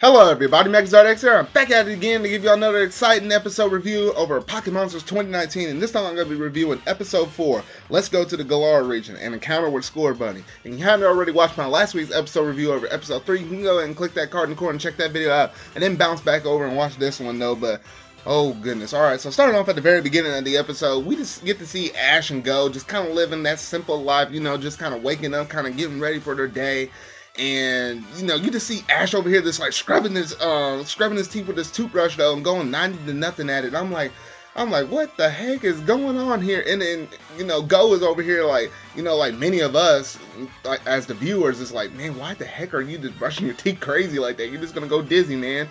Hello everybody, MaxZardX here. I'm back at it again to give you another exciting episode review over Pocket Monsters 2019, and this time I'm going to be reviewing episode 4, Let's Go to the Galar region, and Encounter with Scorbunny. And you haven't already watched my last week's episode review over episode 3, you can go ahead and click that card in the corner and check that video out, and then bounce back over and watch this one though, but oh goodness. Alright, so starting off at the very beginning of the episode, we just get to see Ash and Go just kind of living that simple life, you know, just kind of waking up, kind of getting ready for their day. And you know, you just see Ash over here just like scrubbing his teeth with his toothbrush though, and going 90-0 at it. I'm like, what the heck is going on here? And then, you know, Go is over here like, you know, like many of us, like as the viewers, it's like, man, why the heck are you just brushing your teeth crazy like that? You're just gonna go dizzy, man.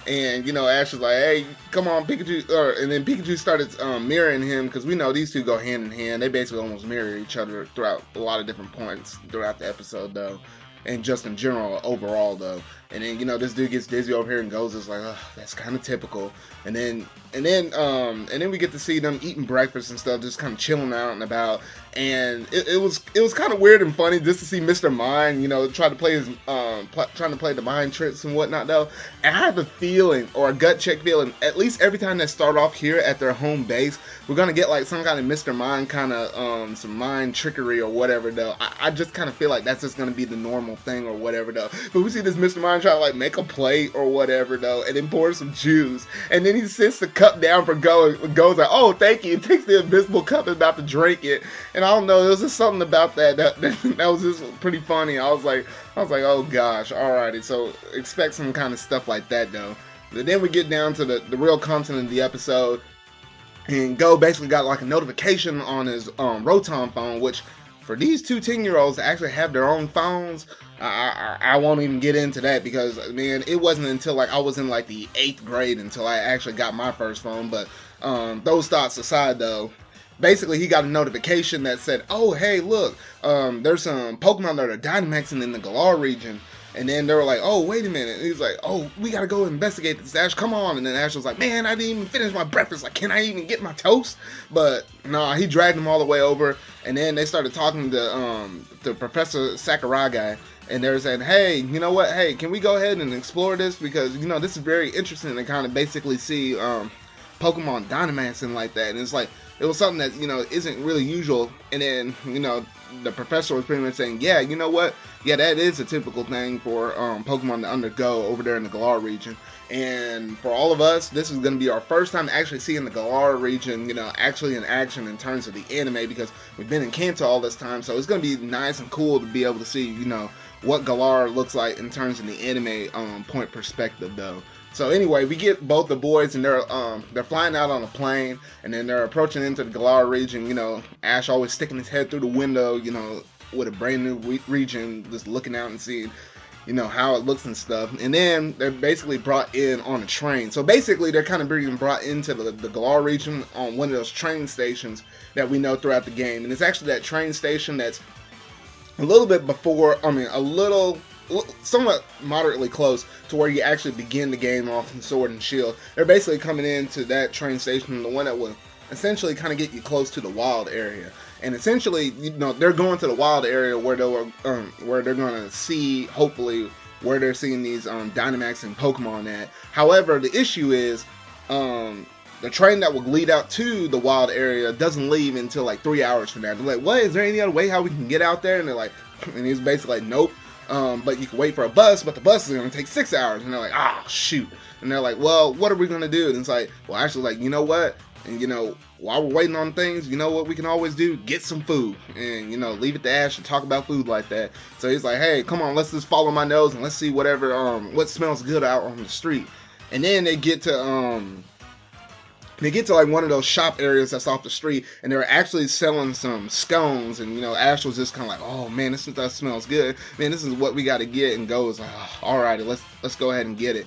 And you know, Ash is like, hey, come on, Pikachu. And then Pikachu started mirroring him, because we know these two go hand in hand. They basically almost mirror each other throughout a lot of different points throughout the episode though. And just in general, overall though. And then, you know, this dude gets dizzy over here and goes, it's like, oh, that's kind of typical. And then we get to see them eating breakfast and stuff, just kind of chilling out and about. And it was kind of weird and funny just to see Mr. Mind, you know, trying to play the mind tricks and whatnot though. And I have a feeling, or a gut check feeling, at least every time they start off here at their home base, we're gonna get like some kind of Mr. Mind kind of some mind trickery or whatever though. I just kind of feel like that's just gonna be the normal thing or whatever though. But we see this Mr. Mind try to like make a plate or whatever though, and then pour some juice, and then he sits the cup down for Go, and goes like, oh, thank you, and takes the invisible cup and about to drink it. And I don't know, there was just something about that was just pretty funny. I was like, oh gosh, alrighty. So expect some kind of stuff like that though. But then we get down to the real content of the episode, and Go basically got like a notification on his Rotom phone, which for these two 10-year-olds to actually have their own phones, I won't even get into that, because man, it wasn't until like I was in like the 8th grade until I actually got my first phone. But those thoughts aside though, basically he got a notification that said, oh hey look, there's some Pokemon that are dynamaxing in the Galar region. And then they were like, oh, wait a minute. And he's like, oh, we gotta go investigate this, Ash, come on. And then Ash was like, man, I didn't even finish my breakfast. Like, can I even get my toast? But nah, he dragged them all the way over. And then they started talking to Professor Sakurai guy. And they were saying, hey, you know what? Hey, can we go ahead and explore this? Because, you know, this is very interesting to kind of basically see Pokemon Dynamaxing like that. And it's like, it was something that, you know, isn't really usual. And then, you know, the professor was pretty much saying, yeah, you know what? Yeah, that is a typical thing for Pokemon to undergo over there in the Galar region. And for all of us, this is going to be our first time actually seeing the Galar region, you know, actually in action in terms of the anime, because we've been in Kanto all this time. So it's going to be nice and cool to be able to see, you know, what Galar looks like in terms of the anime point perspective though. So anyway, we get both the boys, and they're flying out on a plane, and then they're approaching into the Galar region. You know, Ash always sticking his head through the window, you know, with a brand new region, just looking out and seeing, you know, how it looks and stuff. And then they're basically brought in on a train. So basically, they're kind of being brought into the Galar region on one of those train stations that we know throughout the game. And it's actually that train station that's a little bit before, somewhat moderately close to where you actually begin the game off in Sword and Shield. They're basically coming into that train station, the one that will essentially kind of get you close to the wild area. And essentially, you know, they're going to the wild area where they're going to see, hopefully, where they're seeing these Dynamaxing Pokemon at. However, the issue is, the train that will lead out to the wild area doesn't leave until like 3 hours from now. They're like, what? Is there any other way how we can get out there? And they're like, and he's basically like, nope. But you can wait for a bus, but the bus is going to take 6 hours. And they're like, ah, shoot. And they're like, well, what are we going to do? And it's like, well, actually, like, you know what? And, you know, while we're waiting on things, you know what we can always do? Get some food. And, you know, leave it to Ash to talk about food like that. So he's like, hey, come on, let's just follow my nose and let's see whatever, what smells good out on the street. And then they get to like one of those shop areas that's off the street, and they're actually selling some scones. And, you know, Ash was just kind of like, oh man, this stuff smells good. Man, this is what we got to get. And goes, oh, alrighty, let's go ahead and get it.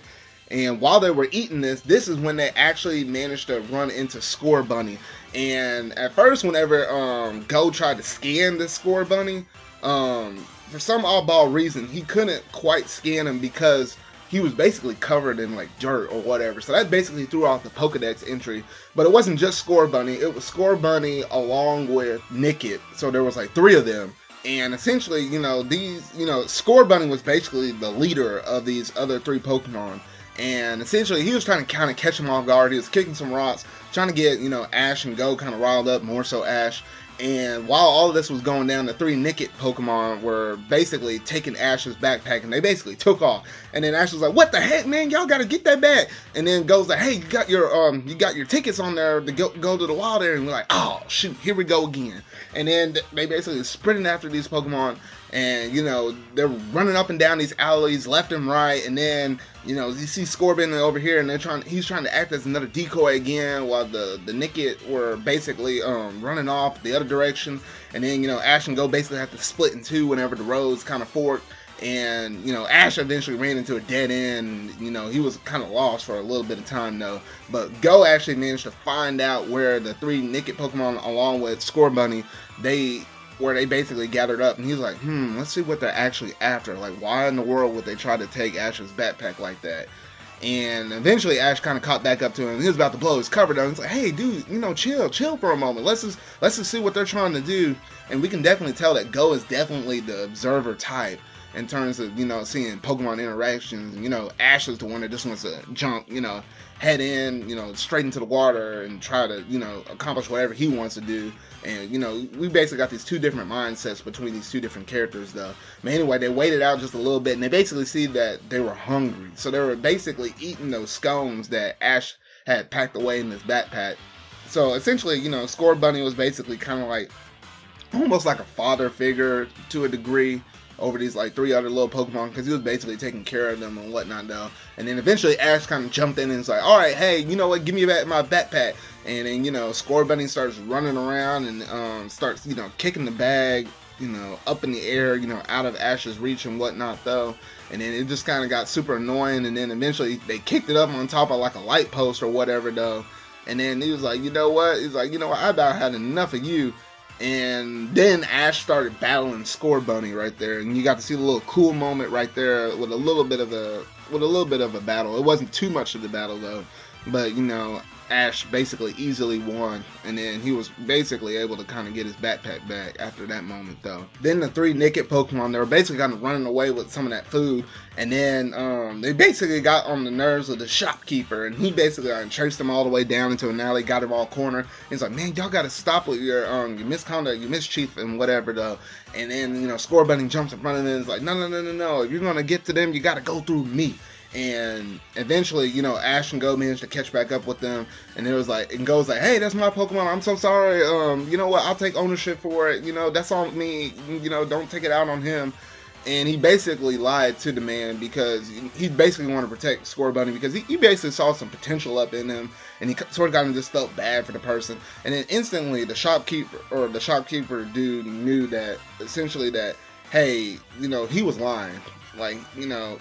And while they were eating this is when they actually managed to run into Scorbunny. And at first, whenever Go tried to scan this Scorbunny, for some oddball reason, he couldn't quite scan him because he was basically covered in like dirt or whatever. So that basically threw off the Pokedex entry. But it wasn't just Scorbunny, it was Scorbunny along with Nickit. So there was like 3 of them. And essentially, Scorbunny was basically the leader of these other 3 Pokemon. And essentially, he was trying to kind of catch them off guard. He was kicking some rocks, trying to get, Ash and Go kind of riled up, more so Ash. And while all of this was going down, the 3 Nickit Pokemon were basically taking Ash's backpack, and they basically took off. And then Ash was like, "What the heck, man? Y'all gotta get that back." And then Go's like, "Hey, you got your tickets on there to go to the wild area." And we're like, "Oh shoot, here we go again." And then they basically sprinting after these Pokemon, and they're running up and down these alleys left and right. And then you see Scorbunny over here, and he's trying to act as another decoy again, while the Nickit were basically running off the other direction. And then Ash and Go basically have to split in 2 whenever the roads kind of fork. And Ash eventually ran into a dead end. He was kind of lost for a little bit of time though, but Go actually managed to find out where the 3 Nickit Pokemon, along with Scorbunny, where they basically gathered up. And he's like, let's see what they're actually after. Like, why in the world would they try to take Ash's backpack like that? And eventually Ash kind of caught back up to him. He was about to blow his cover down. He's like, "Hey dude, chill for a moment. Let's just see what they're trying to do." And we can definitely tell that Go is definitely the observer type in terms of seeing Pokemon interactions. Ash is the one that just wants to jump, head in, straight into the water and try to accomplish whatever he wants to do. And we basically got these 2 different mindsets between these 2 different characters though. But anyway, they waited out just a little bit, and they basically see that they were hungry, so they were basically eating those scones that Ash had packed away in his backpack. So essentially, Scorbunny was basically kind of like almost like a father figure to a degree over these like 3 other little Pokemon, because he was basically taking care of them and whatnot though. And then eventually Ash kind of jumped in and was like, "All right, hey, you know what, give me back my backpack." And then Scorbunny starts running around and starts kicking the bag up in the air, out of Ash's reach and whatnot though. And then it just kind of got super annoying, and then eventually they kicked it up on top of like a light post or whatever though. And then he was like, "You know what?" He's like, "I about had enough of you." And then Ash started battling Scorbunny right there, and you got to see the little cool moment right there with a little bit of a battle. It wasn't too much of the battle though, but Ash basically easily won, and then he was basically able to kind of get his backpack back after that moment though. Then the 3 Nickit Pokemon, they were basically kind of running away with some of that food, and then they basically got on the nerves of the shopkeeper, and he basically chased them all the way down into an alley, got them all cornered. He's like, "Man, y'all gotta stop with your misconduct, your mischief and whatever though." And then Scorbunny jumps in front of him and is like, No, if you're gonna get to them, you gotta go through me." And eventually, Ash and Go managed to catch back up with them, and it was like, and Go's like, "Hey, that's my Pokemon. I'm so sorry. You know what? I'll take ownership for it. That's on me. Don't take it out on him." And he basically lied to the man because he basically wanted to protect Scorbunny, because he basically saw some potential up in him, and he sort of kind of just felt bad for the person. And then instantly, the shopkeeper dude knew that essentially that, hey, he was lying. Like,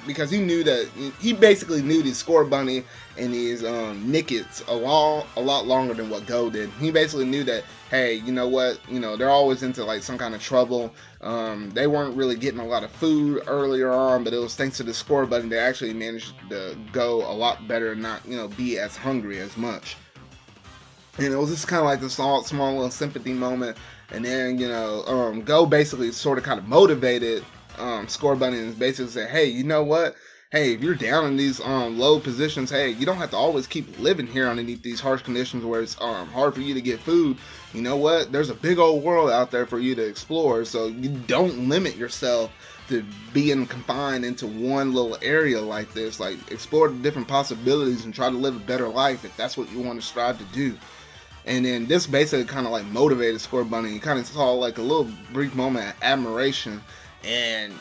because he basically knew these Scorbunny and these Nickits a lot longer than what Go did. He basically knew that, hey, you know what, they're always into like some kind of trouble. They weren't really getting a lot of food earlier on, but it was thanks to the Scorbunny they actually managed to go a lot better and not, be as hungry as much. And it was just kind of like this small little sympathy moment. And then, Go basically sort of kind of motivated Scorbunny, and basically say, "Hey, you know what? Hey, if you're down in these low positions, hey, you don't have to always keep living here underneath these harsh conditions where it's hard for you to get food. You know what? There's a big old world out there for you to explore, so you don't limit yourself to being confined into one little area like this. Like, explore the different possibilities and try to live a better life if that's what you want to strive to do." And then this basically kind of like motivated Scorbunny. You kind of saw like a little brief moment of admiration. And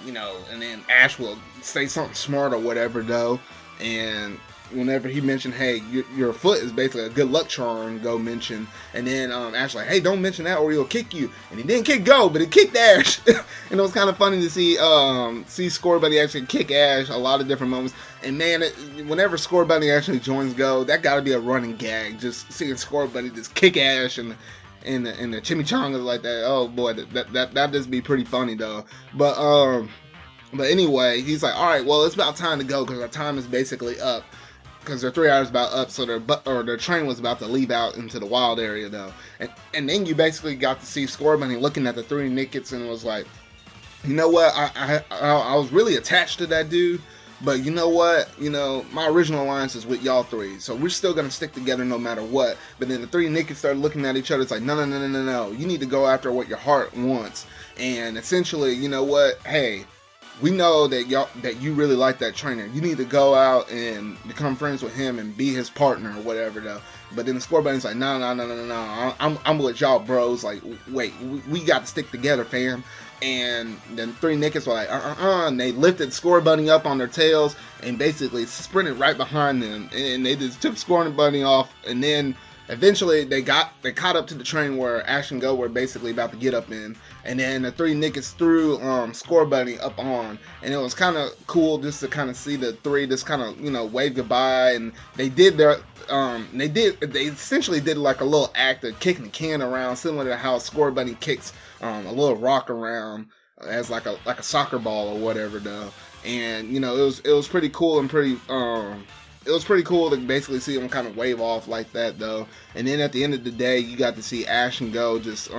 and then Ash will say something smart or whatever though, and whenever he mentioned, "Hey, your foot is basically a good luck charm," Go mentioned, and then Ash like, "Hey, don't mention that or he'll kick you." And he didn't kick Go, but he kicked Ash. And it was kind of funny to see Scorbunny actually kick Ash a lot of different moments. And man, whenever Scorbunny actually joins Go, that gotta be a running gag, just seeing Scorbunny just kick Ash and the chimichangas like that. Oh boy, that just be pretty funny though. But anyway, he's like, "All right, well, it's about time to go because our time is basically up, because they're 3 hours about up, so their train was about to leave out into the wild area though." And then you basically got to see Scorbunny looking at the 3 Nickits and was like, You know what? I was really attached to that dude, but you know what? My original alliance is with y'all three, so we're still gonna stick together no matter what. But then the three niggas started looking at each other. It's like, no. You need to go after what your heart wants. And essentially, you know what? Hey, we know that you really like that trainer. You need to go out and become friends with him and be his partner or whatever, though. But then the Scorbunny's like, no. I'm with y'all bros. Like, wait, we got to stick together, fam. And then three niggas were like, and they lifted Scorbunny up on their tails and basically sprinted right behind them, and they just took Scorbunny off. And then eventually they caught up to the train where Ash and Go were basically about to get up in, and then the three niggas threw Scorbunny up on, and it was kind of cool just to kind of see the three just kind of wave goodbye. And they did their they essentially did like a little act of kicking the can around, similar to how Scorbunny kicks a little rock around as like a soccer ball or whatever, though. And it was pretty cool and pretty it was pretty cool to basically see them kind of wave off like that, though. And then at the end of the day, you got to see Ash and Go just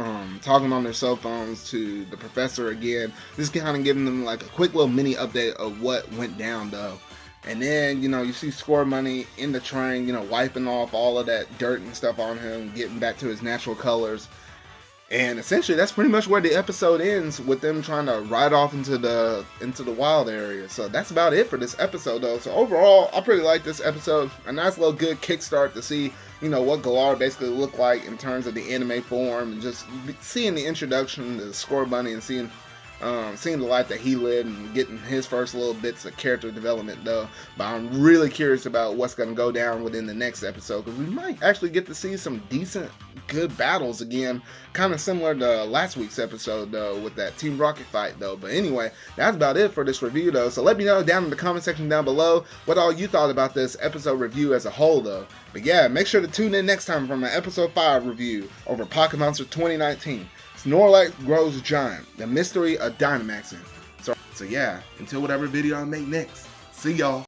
talking on their cell phones to the professor again, just kind of giving them like a quick little mini update of what went down, though. And then, you see Scorbunny in the train, wiping off all of that dirt and stuff on him, getting back to his natural colors. And essentially, that's pretty much where the episode ends, with them trying to ride off into the wild area. So that's about it for this episode, though. So overall, I pretty like this episode. A nice little good kickstart to see, what Galar basically looked like in terms of the anime form, and just seeing the introduction to Scorbunny and seeing the life that he lived and getting his first little bits of character development, though. But I'm really curious about what's going to go down within the next episode, because we might actually get to see some decent, good battles again, kind of similar to last week's episode, though, with that Team Rocket fight, though. But anyway, that's about it for this review, though. So let me know down in the comment section down below what all you thought about this episode review as a whole, though. But yeah, make sure to tune in next time for my episode 5 review over Pocket Monsters 2019. Snorlax grows giant, the mystery of Dynamaxing. So yeah, until whatever video I make next, see y'all.